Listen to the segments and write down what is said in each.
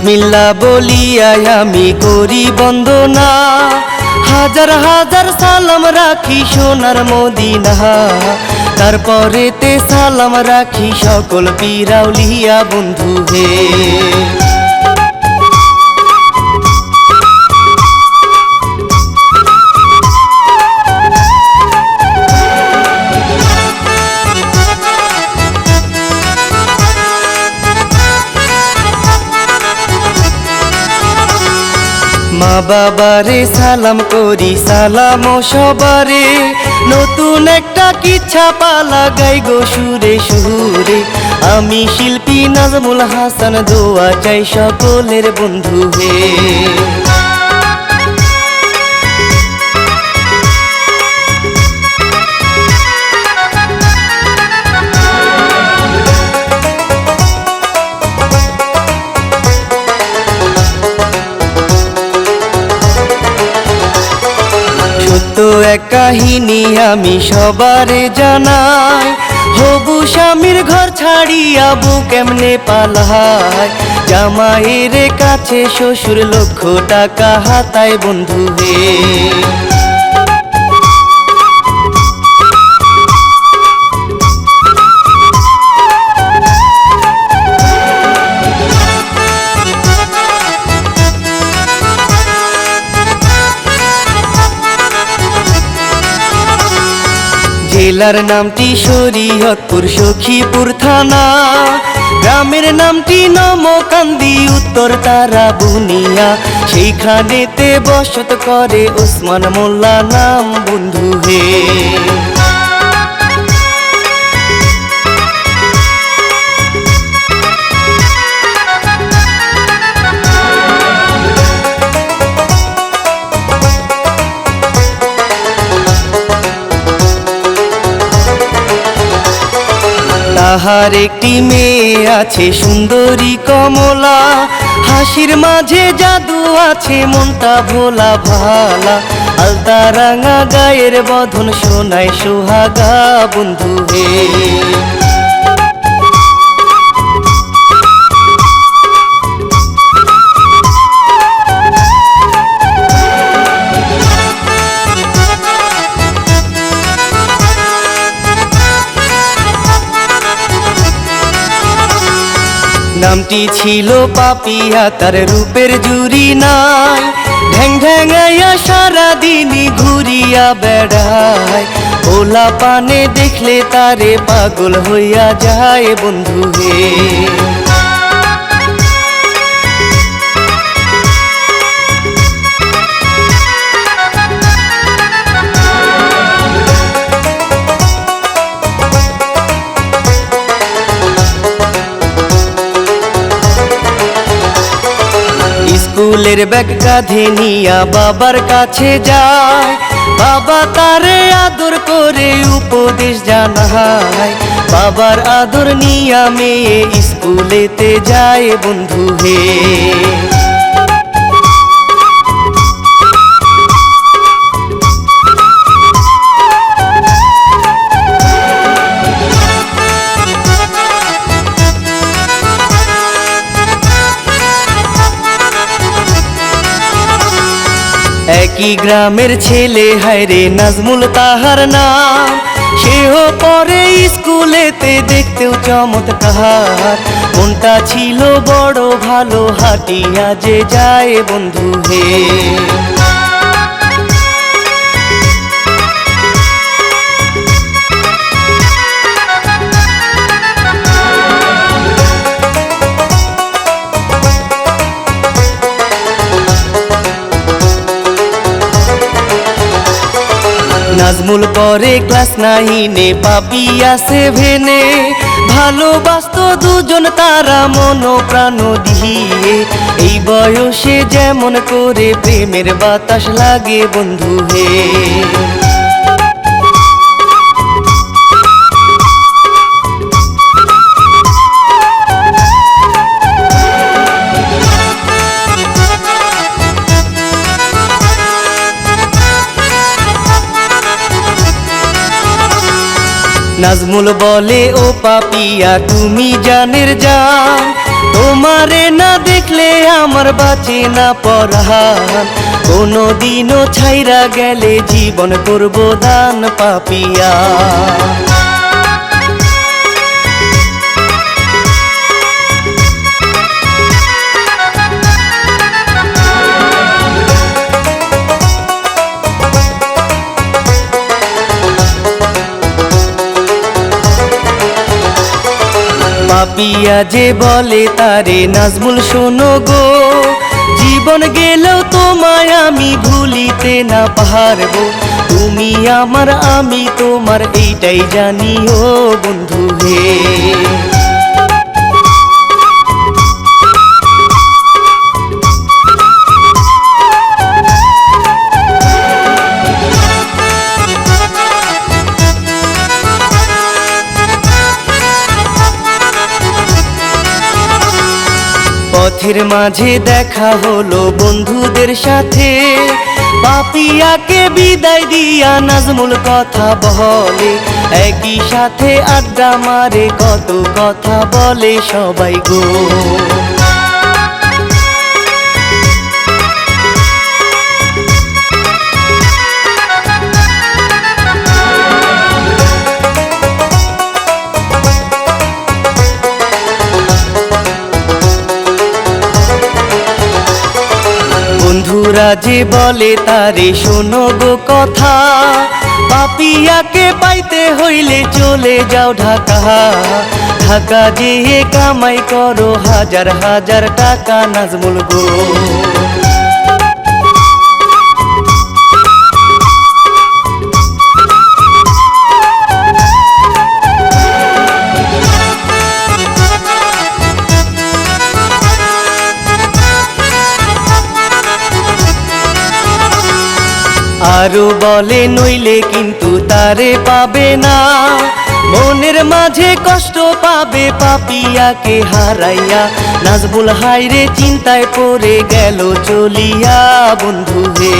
বিসমিল্লাহ বলিয়া আমি করি বন্দনা, হাজার হাজার সালাম রাখি সোনার মদিনা। তারপরেতে সালাম রাখি সকল পীর আউলিয়া বন্ধু হে। মা বাবারে সালাম করি সালাম সবারে, নতুন একটা কিচ্ছা পালা গাই গো সুরে সুরে। আমি শিল্পী নাজমুল হাসান দোয়া চাই সকলের বন্ধু হে। এক কাহিনী আমি সবারে জানাই, হবু স্বামীর ঘর ছাড়িয়া বউ কেমনে পালায়। জামাইয়ের কাছে শ্বশুর লক্ষ টাকা হাতায় বন্ধু হে। জেলার নামটি শরীয়তপুর সখীপুর থানা, গ্রামের নামটি নমকান্দি উত্তর তারা বুনিয়া। সেইখানেতে বসত করে ওসমান মোল্লা নাম বন্ধু হে। তাহার একটি মেয়ে আছে সুন্দরী কমলা, হাসির মাঝে জাদু আছে মনটা ভোলা ভালা। আলতা রাঙা গায়ের বধন শোনায় সোহাগা বন্ধু হে। নামটি ছিল পাপিয়া, তার রূপের জুরি নাই। ঢ্যাং ঢ্যাঙাইয়া সারাদিনই ঘুরিয়া বেড়ায়, ওলা পানে দেখলে তারে পাগল হইয়া যায় বন্ধু হে। স্কুলের ব্যাগ কাঁধে নিয়া বাবার কাছে যায়, বাবা তারে আদর করে উপদেশ জানায়। বাবার আদর নিয়া মেয়ে স্কুলেতে যায় বন্ধু হে। একই গ্রামের ছেলে হায়রে নাজমুল তাহার নাম, সেও পরে স্কুলেতে দেখতেও চমৎকার। মনটা ছিল বড় ভালো হাঁটিয়া যে যায় বন্ধু হে। নাজমুল পরে ক্লাস 9-এ, পাপিয়া 7-এ। ভালোবাসতো দুজন তারা মন প্রাণ দিয়ে, এই বয়সে যেমন করে প্রেমের বাতাস লাগে বন্ধু হে। নাজমুল বলে ও পাপিয়া তুমি জানের জান, তোমারে না দেখলে আমার বাঁচে না পরাণ, কোনো দিনও ছাইরা গেলে জীবন করব দান পাপিয়া। পাপিয়া যে বলে তারে নাজমুল শোনো গো, জীবন গেলেও তোমায় আমি ভুলিতে না পারবো। তুমি আমার আমি তোমার এইটাই জানি ও বন্ধু হে। পথের মাঝে দেখা হলো বন্ধুদের সাথে, পাপিয়াকে বিদায় দিয়া নাজমুল কথা বলে, একই সাথে আড্ডা মারে কত কথা বলে সবাই গো। বন্ধুরা যে বলে তারে শোনো গো কথা, পাপিয়াকে পাইতে হইলে চলে যাও ঢাকা। ঢাকা যেয়ে কামাই করো হাজার হাজার টাকা নাজমুল গো। আরো বলে নইলে কিন্তু তারে পাবে না, মনের মাঝে কষ্ট পাবে পাপিয়াকে হারাইয়া। নাজমুল হায়রে চিন্তায় পড়ে গেল চলিয়া বন্ধু হে।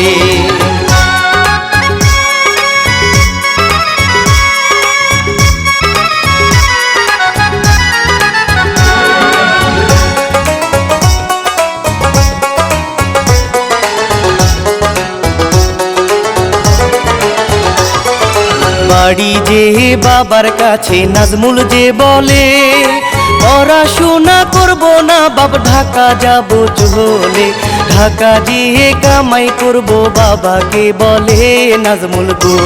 বাড়ি যে বাবার কাছে নাজমুল যে বলে, পড়াশোনা করব না বাপ ঢাকা যাব চলে। ঢাকা যেয়ে কামাই করব বাবাকে বলে নাজমুল গো।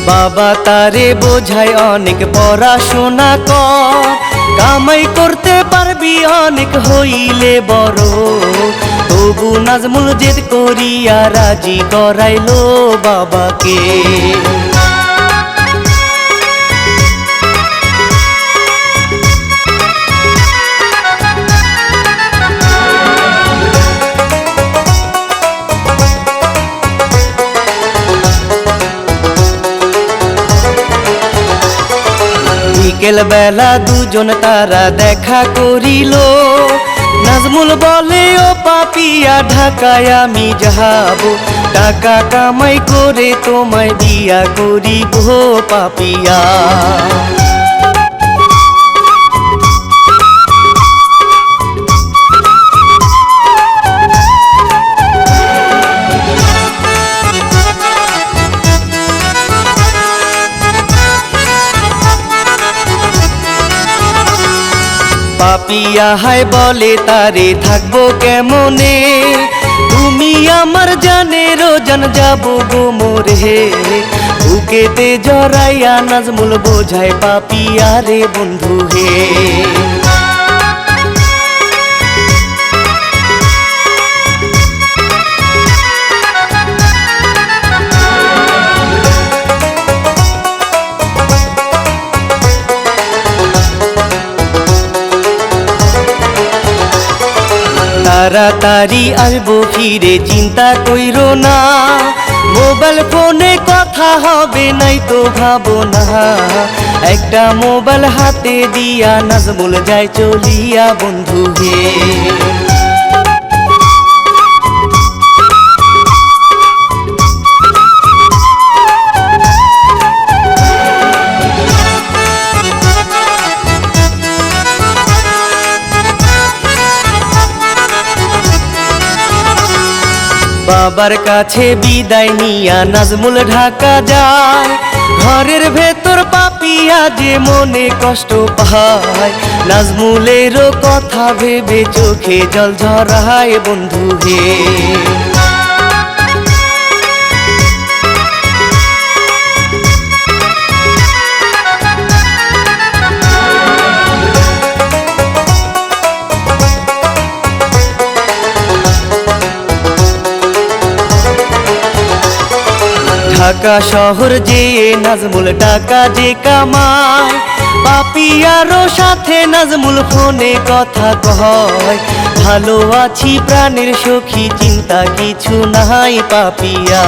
বাবা তারে বোঝায় অনেক পড়াশোনা কর, কামাই করতে পারবি অনেক হইলে বড়। তবু নাজমুল জেদ করিয়া রাজি করাইলো বাবাকে। বিকেল বেলা দুজন তারা দেখা করিল, নাজমুল বলে ও পাপিয়া ঢাকায় আমি যাব, টাকা কামাই করে তোমায় বিয়া করিব পাপিয়া। পাপিয়া হায় বলে তারে থাকবো কেমনে, তুমি আমার জানের জান যাব গো মোরে। বুকেতে জড়াইয়া নাজমুল বোঝায় পাপিয়া রে বন্ধু হে। তাড়াতাড়ি আসবো ফিরে চিন্তা কইরো না, মোবাইল ফোনে কথা হবে নাই তো ভাবো না। একটা মোবাইল হাতে দিয়া নাজমুল যায় চলিয়া বন্ধু হে। বাবার কাছে বিদায় নিয়া নাজমুল ঢাকা যায়, ঘরের ভেতর পাপিয়া যে মনে কষ্ট পায়, নাজমুলেরও কথা ভেবে চোখে জল ঝরায় বন্ধু হে। ঢাকা শহর যেয়ে নাজমুল টাকা যে কামায়, পাপিয়ারও সাথে নাজমুল ফোনে কথা কয়, ভালো আছি প্রাণের সখী চিন্তা কিছু নাই পাপিয়া।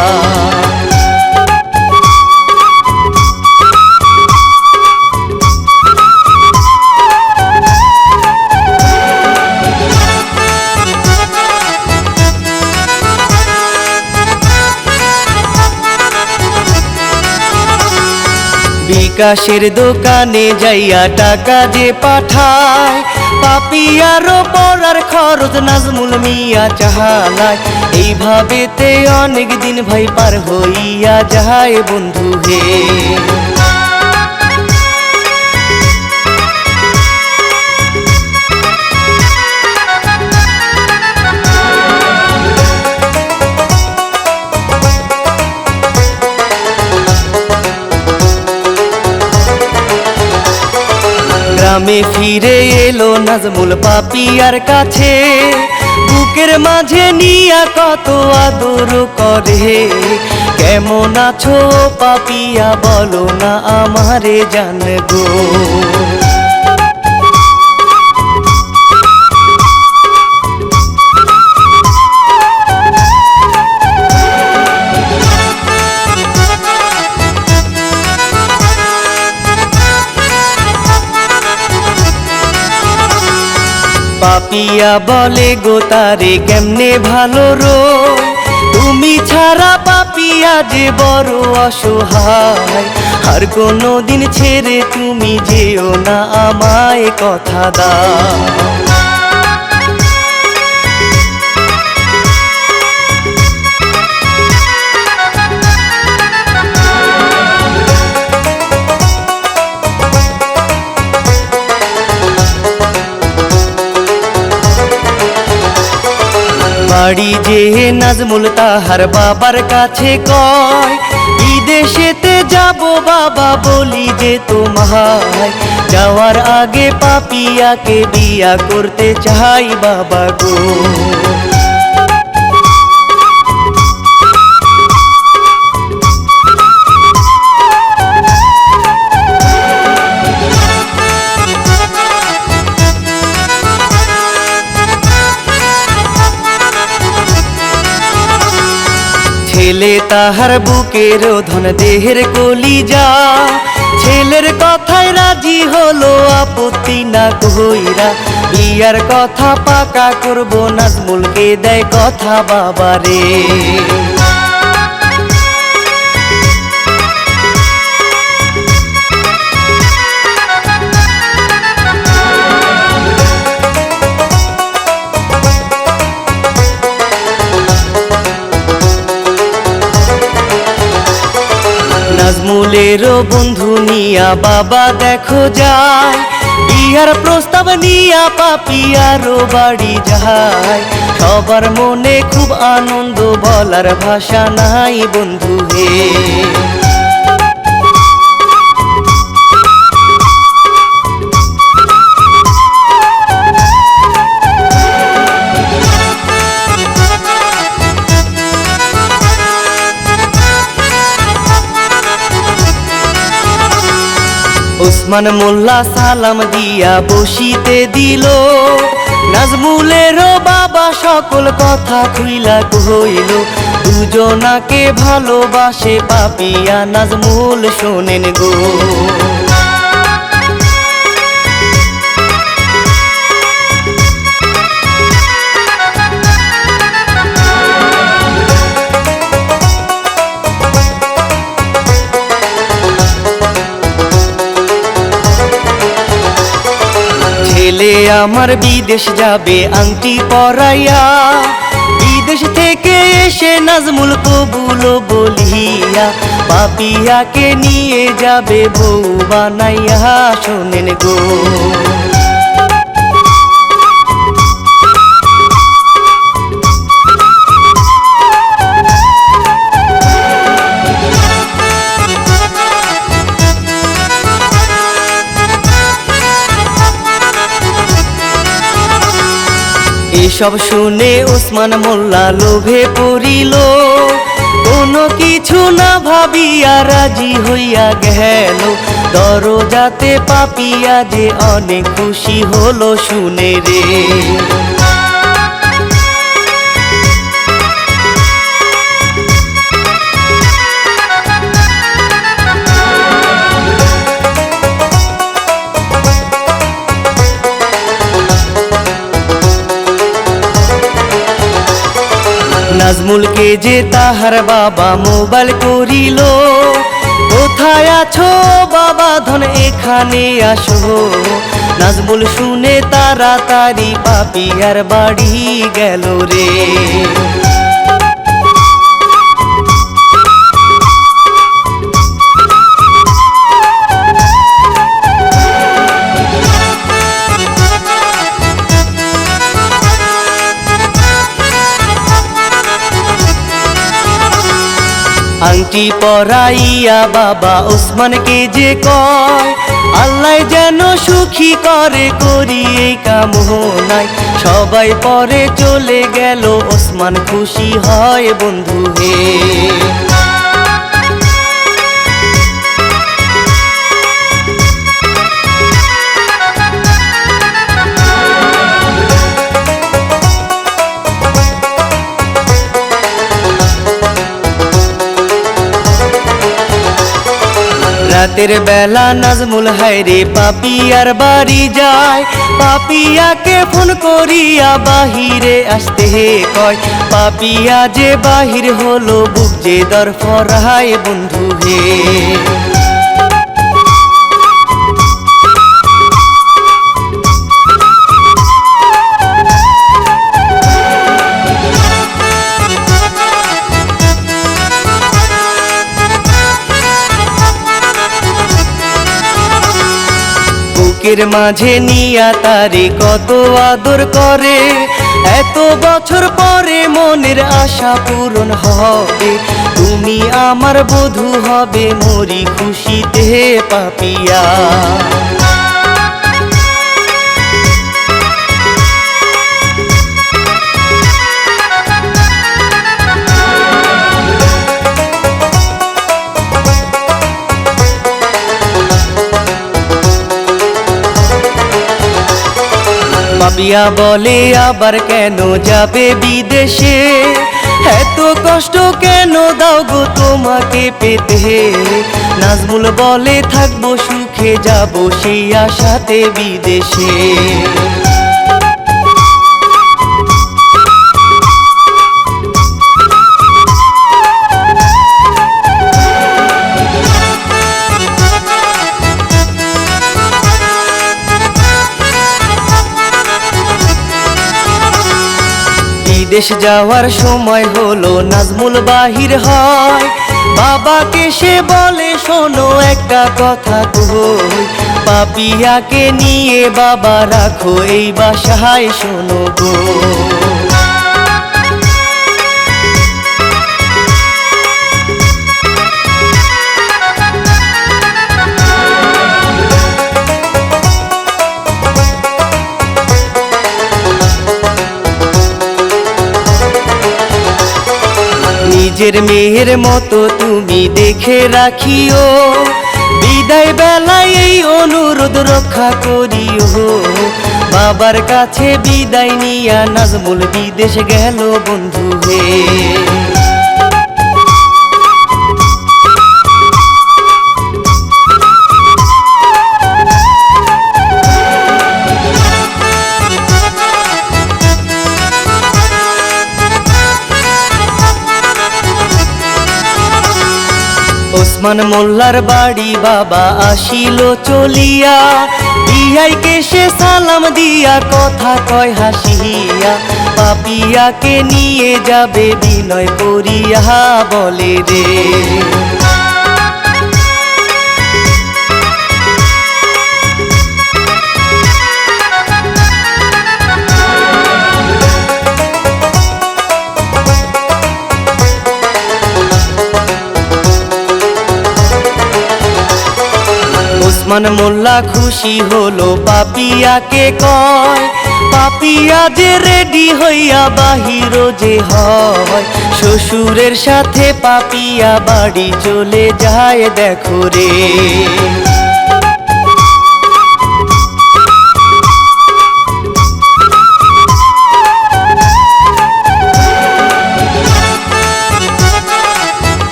বিকাশের দোকানে যাইয়া টাকা যে পাঠায়, পাপিয়ারও পড়ার খরচ নাজমুল মিয়া চাহালায়, এইভাবেতে অনেক দিন ভাই পার হইয়া যায় বন্ধু হে। গ্রামে ফিরে এলো নাজমুল পাপিয়ার কাছে, বুকের মাঝে নিয়া কত আদর করে, কেমন আছো পাপিয়া বলো না আমারে জান গো। পাপিয়া বলে গো তারে কেমনে ভালো রো, তুমি ছাড়া পাপিয়া যে বড় অসহায়, আর কোনো দিন ছেড়ে তুমি যেও না আমায় কথা দাও। বাড়ি যে নাজমুল তাহার বাবার কাছে কয়, বিদেশেতে যাব বাবা বলি যে তোমায়, যাওয়ার আগে পাপিয়াকে বিয়া করতে চাই বাবা গো। ছেলে তাহার বুকের ধন দেহের কলিজা, ছেলের কথায় রাজি হলো আপত্তি না কইরা, বিয়ার কথা পাকা করব নাজমুলকে দেয় কথা বাবারে। নাজমুলেরও বন্ধু নিয়া বাবা দেখো যায়, বিয়ার প্রস্তাব নিয়া পাপিয়ারও বাড়ি যায়, সবার মনে খুব আনন্দ বলার ভাষা নাই বন্ধু হে। ওসমান মোল্লা সালাম দিয়া বসিতে দিল, নাজমুলেরও বাবা সকল কথা খুইলা কইল, দুজনাকে ভালোবাসে পাপিয়া নাজমুল শোনেন গো। ছেলে আমার বিদেশ যাবে আংটি পরাইয়া, বিদেশ থেকে এসে নাজমুল কবুল বলিয়া পাপিয়াকে নিয়ে যাবে বউ বানাইয়া। শোনেন গো এসব শুনে ওসমান মোল্লা লোভে পড়িল, কোনো কিছু না ভাবিয়া রাজি হইয়া গেল। দরজাতে পাপিয়া যে অনেক খুশি হলো শুনে রে। নাজমুলকে যে তাহার বাবা মোবাইল করিল, কোথায় আছো বাবা ধন এখানে আসো। নাজমুল শুনে তাড়াতাড়ি পাপিয়ার বাড়ি গেল রে। আংটি পরাইয়া বাবা ওসমানকে যে কয়, আল্লাহ যেন সুখী করে করি এই কামনায়। সবাই পরে চলে গেল, ওসমান খুশি হয় বন্ধু হে। রাতের বেলা নাজমুল হায়রে পাপিয়ার বাড়ি যায়, পাপিয়াকে ফোন করিয়া বাহিরে আসতে কয়। পাপিয়া যে বাহির হলো, বুক যে দরফরায় বন্ধু হে। বুকের মাঝে নিয়া তারে কত আদর করে, এত বছর পরে মনের আশা পূরণ হবে। তুমি আমার বধূ হবে, মরি খুশিতে পাপিয়া। পাপিয়া বলে আবার কেন যাবে বিদেশে, এত কষ্ট কেন দাও গো তোমাকে পেতে। নাজমুল বলে থাকবো সুখে, যাব সেই আশাতে বিদেশে। বিদেশ যাওয়ার সময় হলো, নাজমুল বাহির হয়। বাবাকে সে বলে শোনো একটা কথা কই, পাপিয়াকে নিয়ে বাবা রাখো এই বাসায় শোনো গো। নিজের মেয়ের মতো তুমি দেখে রাখিও, বিদায় বেলায় এই অনুরোধ রক্ষা করিও। বাবার কাছে বিদায় নিয়া নাজমুল বিদেশ গেল বন্ধু হে। ওসমান মোল্লার বাড়ি বাবা আসিল চলিয়া, বিয়াইকে সে সালাম সালাম দিয়া কথা কয় হাসিয়া, পাপিয়াকে নিয়ে যাবে বিনয় করিয়া বলে রে। ওসমান মোল্লা খুশি হলো পাপিয়াকে কয়, পাপিয়া যে রেডি হইয়া বাহির যে হয়, শ্বশুরের সাথে পাপিয়া বাড়ি চলে যায় দেখো রে।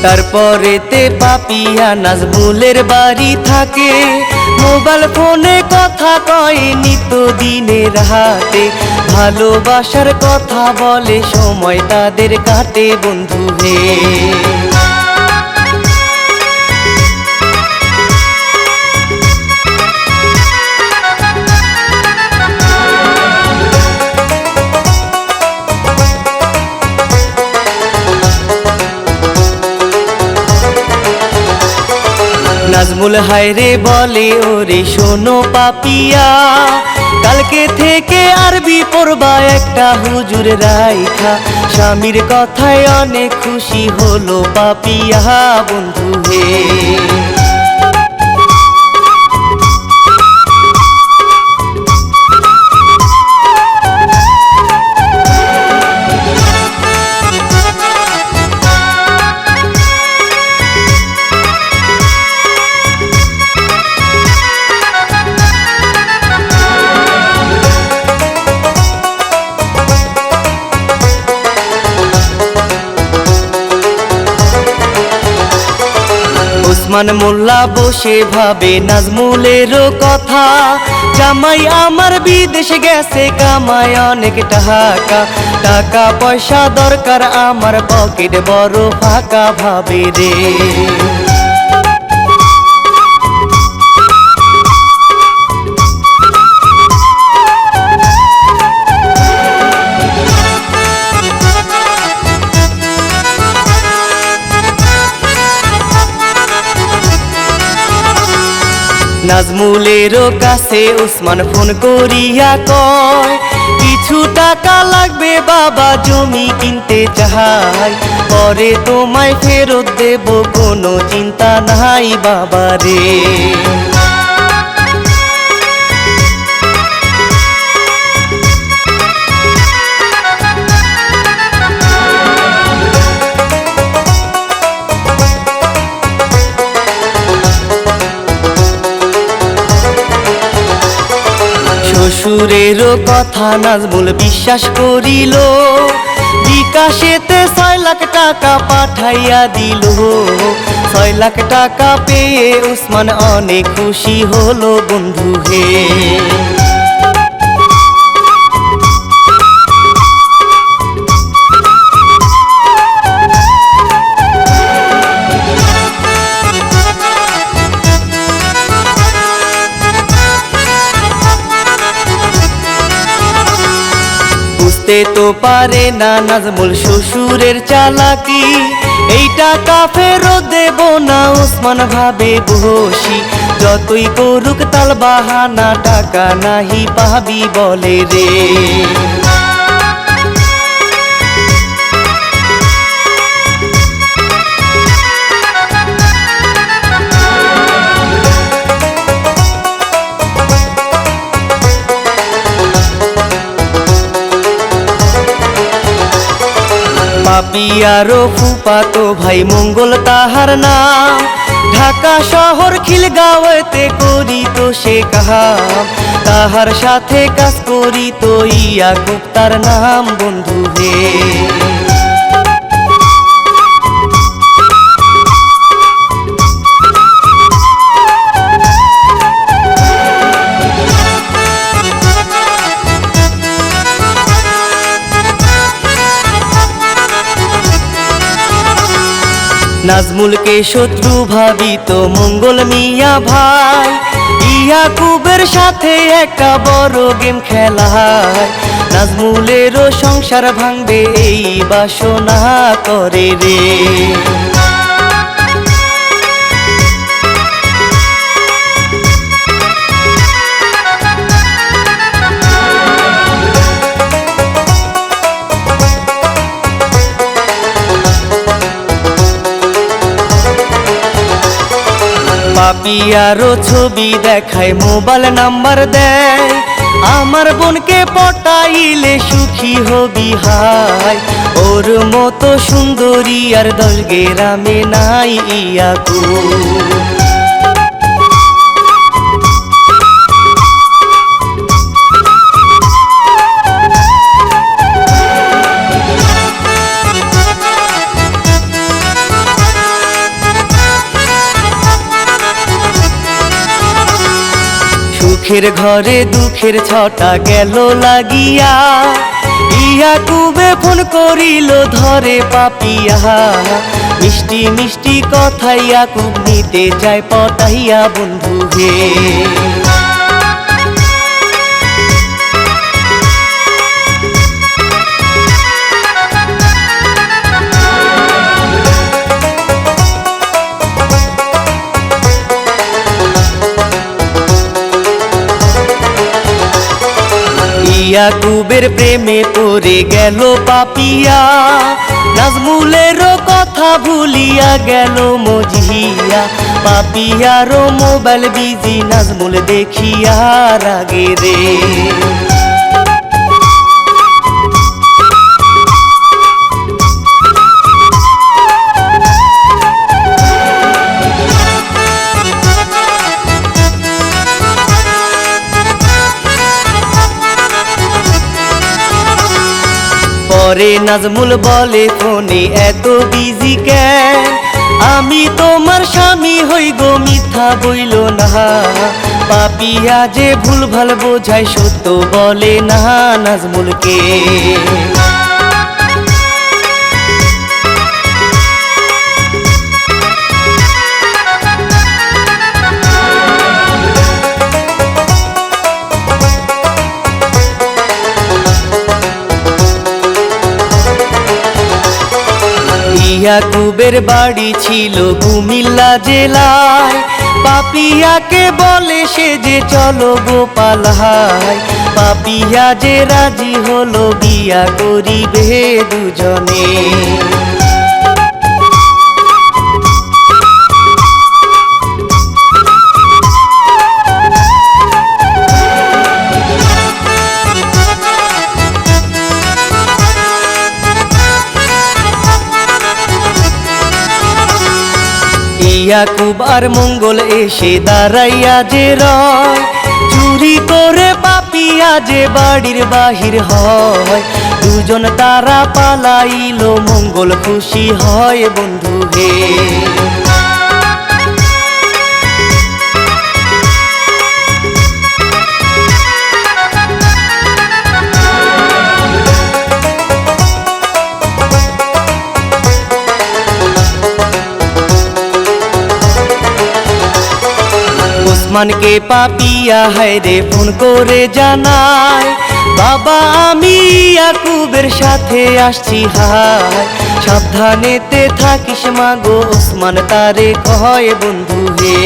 তারপরেতে পাপিয়া নাজমুলের বাড়ি থাকে, মোবাইল ফোনে কথা কয় নিত্যদিনের হাতে, ভালোবাসার কথা বলে সময় তাদের কাটে বন্ধু হে। নাজমুল হায়রে বলে ওরে শোনো পাপিয়া, কালকে থেকে আরবি পড়বা একটা হুজুর রাইখা, স্বামীর কথায় অনেক খুশি হলো পাপিয়া বন্ধু হে। ওসমান মোল্লা বসে ভাবে নাজমুলেরও কথা, জামাই আমার বিদেশে গেছে কামায় অনেক টাকা, টাকা পয়সা দরকার আমার পকেট বড় ফাঁকা ভাবে রে। নাজমুলেরও কাছে ওসমান ফোন করিয়া কয়, কিছু টাকা লাগবে বাবা জমি কিনতে চাই, পরে তোমায় ফেরত দেব কোনো চিন্তা নাই বাবা রে। শ্বশুরেরও কথা নাজমুল বিশ্বাস করিল, বিকাশেতে 6 লাখ টাকা পাঠাইয়া দিল, 6 লাখ টাকা পেয়ে ওসমান অনেক খুশি হলো বন্ধু হে। বুঝতে তো পারে না নাজমুল শ্বশুরের চালাকি, এই টাকা ফেরত দেব না ওসমান ভাবে বসি, যতই করুক তাল বাহানা টাকা নাহি পাবি বলে রে। পাপিয়ারও ফুফাতো ভাই মঙ্গল তাহার নাম, ঢাকা শহর খিলগাঁওতে করিত সে কাম, তাহার সাথে কাজ করিত ইয়াকুব তার নাম বন্ধু হে। নাজমুলকে শত্রু ভাবিত মঙ্গল মিয়া ভাই, ইয়াকুবের সাথে একটা বড় গেম খেলায়। নাজমুলেরও সংসার ভাঙবে এই বাসনা করে রে। পাপিয়ারও ছবি দেখায়, মোবাইল নাম্বার দেয়, আমার বোনকে পটাইলে সুখী হবি হায়। ওর মতো সুন্দরী আর 10 গ্রামে নাই ইয়াকুব। সুখের ঘরে দুঃখের ছটা গেল লাগিয়া, ইয়াকুবে ফোন করিল ধরে পাপিয়া। মিষ্টি মিষ্টি কথা ইয়াকুব নিতে যায় পটাইয়া বন্ধু হে। ইয়াকুবের প্রেমে পড়ে গেল পাপিয়া, নাজমুলেরও কথা ভুলিয়া গেল মজিয়া। পাপিয়ারও মোবাইল বিজি, নাজমুল দেখিয়া রাগে রে। পরে নাজমুল বলে ফোনে এত বিজি কেন, আমি তোমার স্বামী হই গো মিথ্যা বইল না। পাপিয়া যে ভুলভাল বোঝায় সত্য বলে না নাজমুলকে। ইয়াকুবের বাড়ি ছিল কুমিল্লা জেলায়, পাপিয়াকে বলে সে যে চলো গোপালহায়। পাপিয়া যে রাজি হলো বিয়া করিবে দুজনে। ইয়াকুব আর মঙ্গল এসে দাঁড়াইয়া যে রয়, চুরি করে পাপিয়া যে বাড়ির বাহির হয়। দুজন তারা পালাইল, মঙ্গল খুশি হয় বন্ধু হে। ওসমানকে পাপিয়া হায় রে ফোন করে জানায়, বাবা আমি ইয়াকুবের সাথে আসছি হায়। সাবধানেতে থাকিস মাগো, ওসমান তারে কয় বন্ধু হে।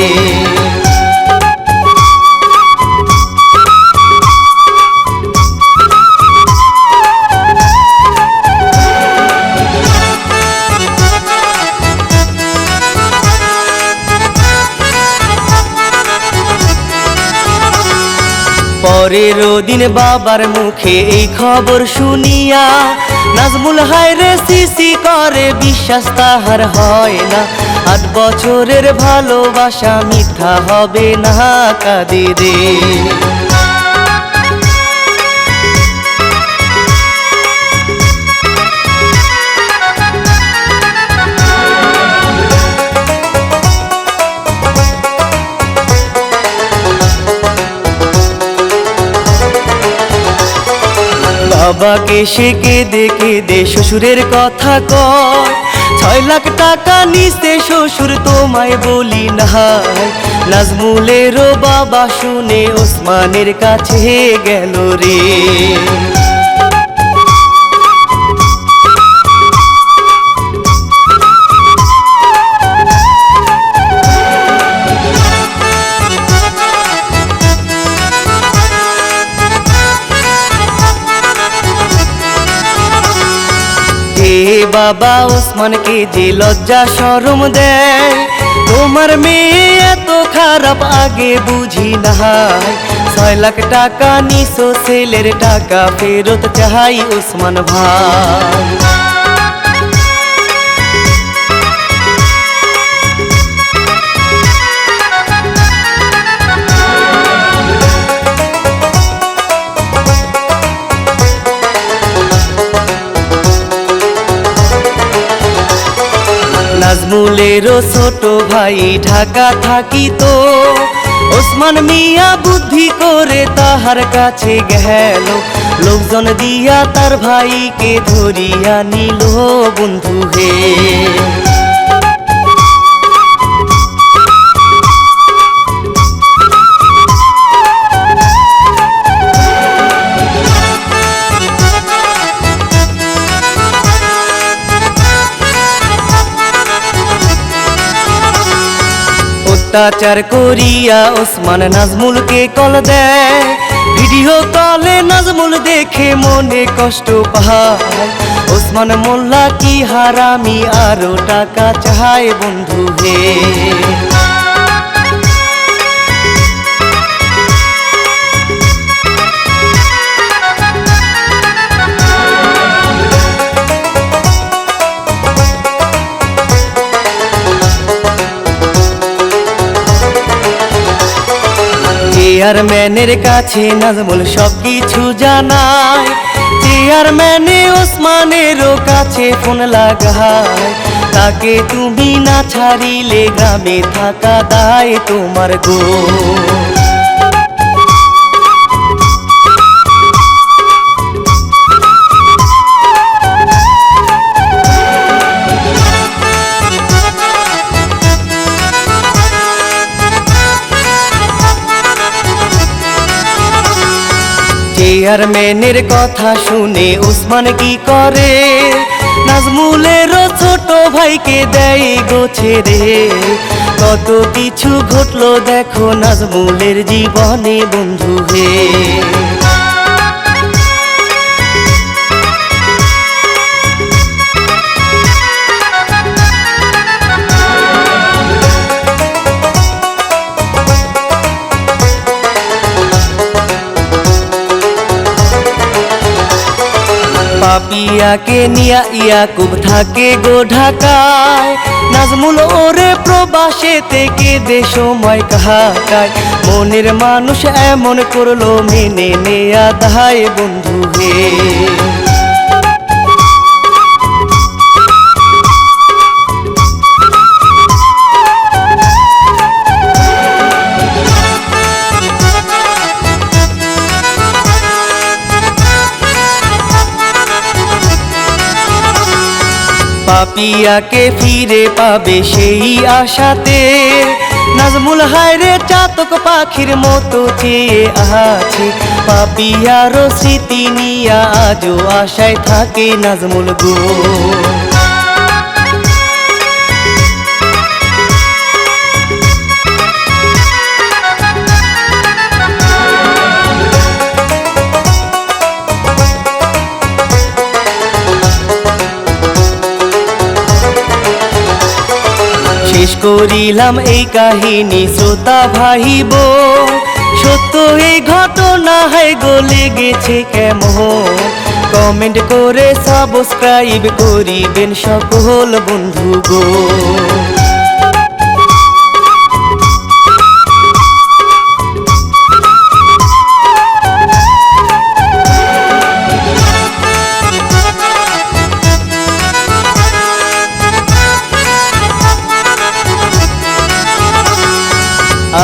পরের দিন বাবার মুখে এই খবর শুনিয়া, নাজমুল হায় রে সিসি করে বিশ্বাস তাহার হয় না। 8 বছরের ভালোবাসা মিথ্যা হবে না কাঁদে রে। বাবাকে সে কেঁদে কেঁদে শ্বশুরের কথা কয়, 6 লাখ টাকা নিতে শ্বশুর তোমায় বলি নাই। নাজমুলেরও বাবা শুনে ওসমানের কাছে গেল রে। বাবা ওসমানকে যে লজ্জা শরম দেয়, তোমার মেয়ে এত খারাপ আগে বুঝি নাই। 6 লাখ টাকা নিছো ছেলের টাকা ফেরত চাই ওসমান ভাই। নাজমুলেরও ছোট ভাই ঢাকা থাকিত, ওসমান মিয়া বুদ্ধি করে তাহার কাছে গেল। লোকজন দিয়া তার ভাইকে ধরিয়া নিল বন্ধু হে। অত্যাচার করিয়া ওসমান নাজমুলকে কল দেয়। ভিডিও কলে নাজমুল দেখে মনে কষ্ট পায়। ওসমান মোল্লা কি হারামি আরো টাকা চায় বন্ধু হে। চেয়ারম্যানের কাছে নাজমুল সবকিছু জানায়। চেয়ারম্যানে ওসমানেরও কাছে ফোন লাগায়। তাকে তুমি না ছাড়িলে গ্রামে থাকা দায় তোমার গো। চেয়ারম্যানের কথা শুনে ওসমান কি করে, নাজমুলেরও ছোট ভাইকে দেয় গো ছেড়ে। কত কিছু ঘটলো দেখো নাজমুলের জীবনে বন্ধু হে। পাপিয়াকে নিয়া ইয়াকুব থাকে গো ঢাকায়। নাজমুল ওরে প্রবাসে থেকে দেশময় কাটায়। মনের মানুষ এমন করলো মেনে নেয়া দায় বন্ধু হে। পাপিয়াকে ফিরে পাবে সেই আশাতে, নাজমুল হায়রে চাতক পাখির মতো চেয়ে আছে। পাপিয়ারও স্মৃতি নিয়া আজও আশায় থাকে নাজমুল গো। শেষ করিলাম এই কাহিনী শ্রোতা ভাইব, সত্য এই ঘটনা হয় গো লেগেছে কেমন। কমেন্ট করে সাবস্ক্রাইব করিবেন সকল বন্ধু গো।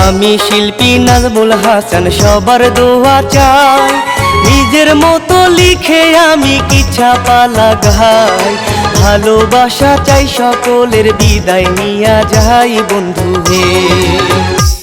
আমি শিল্পী নাজমুল হাসান সবার দোয়া চাই। নিজের মতো লিখে আমি কি ছাপা লাগাই। ভালোবাসা চাই সকলের, বিদায় নিয়া যাই বন্ধু হে।